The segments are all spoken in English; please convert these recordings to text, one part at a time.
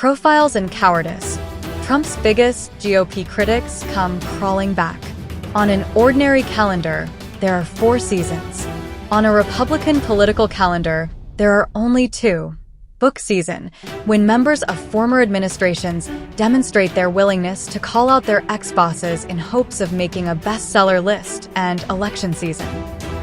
Profiles and cowardice. Trump's biggest GOP critics come crawling back. On an ordinary calendar, there are 4 seasons. On a Republican political calendar, there are only 2. Book season, when members of former administrations demonstrate their willingness to call out their ex-bosses in hopes of making a bestseller list, and election season.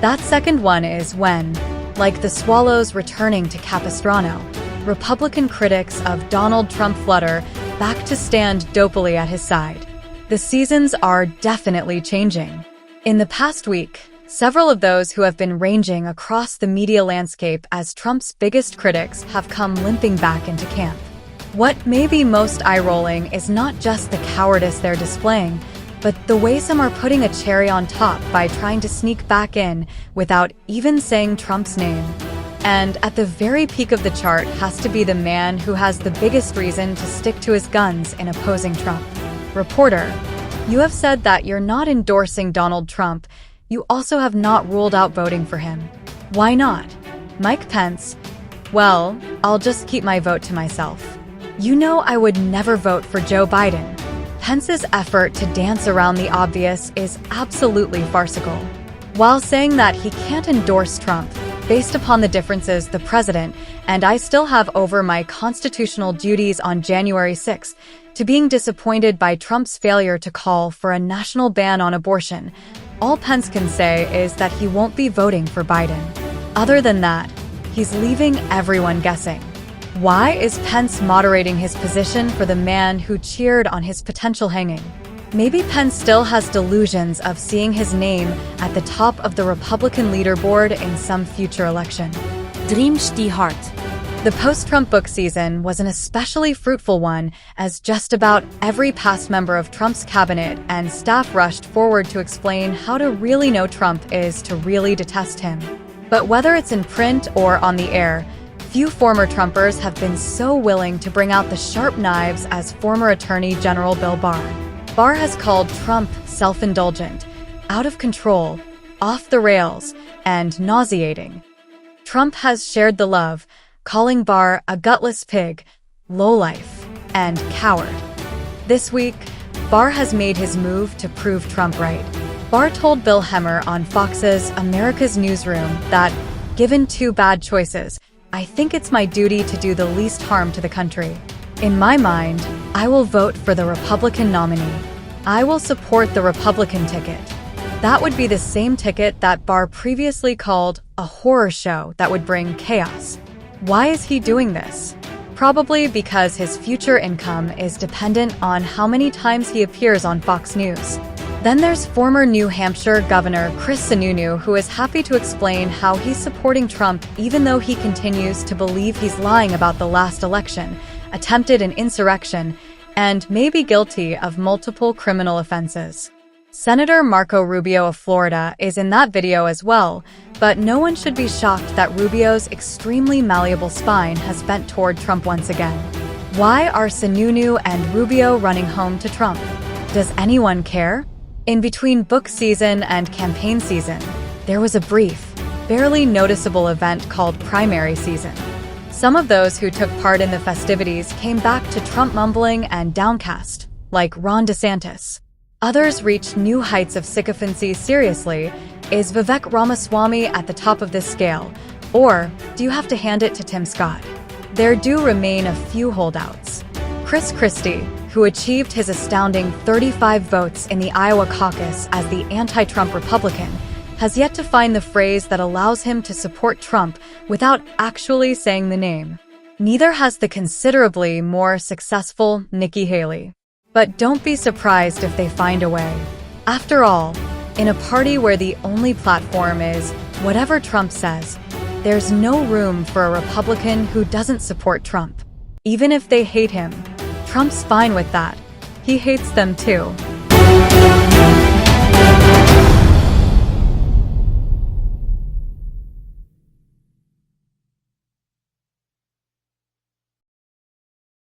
That second one is when, like the swallows returning to Capistrano, Republican critics of Donald Trump flutter back to stand dopily at his side. The seasons are definitely changing. In the past week, several of those who have been ranging across the media landscape as Trump's biggest critics have come limping back into camp. What may be most eye-rolling is not just the cowardice they're displaying, but the way some are putting a cherry on top by trying to sneak back in without even saying Trump's name. And at the very peak of the chart has to be the man who has the biggest reason to stick to his guns in opposing Trump. Reporter, you have said that you're not endorsing Donald Trump. You also have not ruled out voting for him. Why not? Mike Pence, well, I'll just keep my vote to myself. You know I would never vote for Joe Biden. Pence's effort to dance around the obvious is absolutely farcical. While saying that he can't endorse Trump, based upon the differences the president and I still have over my constitutional duties on January 6th, to being disappointed by Trump's failure to call for a national ban on abortion, all Pence can say is that he won't be voting for Biden. Other than that, he's leaving everyone guessing. Why is Pence moderating his position for the man who cheered on his potential hanging? Maybe Pence still has delusions of seeing his name at the top of the Republican leaderboard in some future election. Dreams die hart. The post-Trump book season was an especially fruitful one, as just about every past member of Trump's cabinet and staff rushed forward to explain how to really know Trump is to really detest him. But whether it's in print or on the air, few former Trumpers have been so willing to bring out the sharp knives as former Attorney General Bill Barr. Barr has called Trump self-indulgent, out of control, off the rails, and nauseating. Trump has shared the love, calling Barr a gutless pig, lowlife, and coward. This week, Barr has made his move to prove Trump right. Barr told Bill Hemmer on Fox's America's Newsroom that, given 2 bad choices, I think it's my duty to do the least harm to the country. In my mind, I will vote for the Republican nominee. I will support the Republican ticket. That would be the same ticket that Barr previously called a horror show that would bring chaos. Why is he doing this? Probably because his future income is dependent on how many times he appears on Fox News. Then there's former New Hampshire Governor Chris Sununu, who is happy to explain how he's supporting Trump even though he continues to believe he's lying about the last election, attempted an insurrection, and may be guilty of multiple criminal offenses. Senator Marco Rubio of Florida is in that video as well, but no one should be shocked that Rubio's extremely malleable spine has bent toward Trump once again. Why are Sununu and Rubio running home to Trump? Does anyone care? In between book season and campaign season, there was a brief, barely noticeable event called primary season. Some of those who took part in the festivities came back to Trump mumbling and downcast, like Ron DeSantis. Others reached new heights of sycophancy. Seriously, is Vivek Ramaswamy at the top of this scale, or do you have to hand it to Tim Scott? There do remain a few holdouts. Chris Christie, who achieved his astounding 35 votes in the Iowa caucus as the anti-Trump Republican, has yet to find the phrase that allows him to support Trump without actually saying the name. Neither has the considerably more successful Nikki Haley. But don't be surprised if they find a way. After all, in a party where the only platform is whatever Trump says, there's no room for a Republican who doesn't support Trump. Even if they hate him, Trump's fine with that. He hates them too.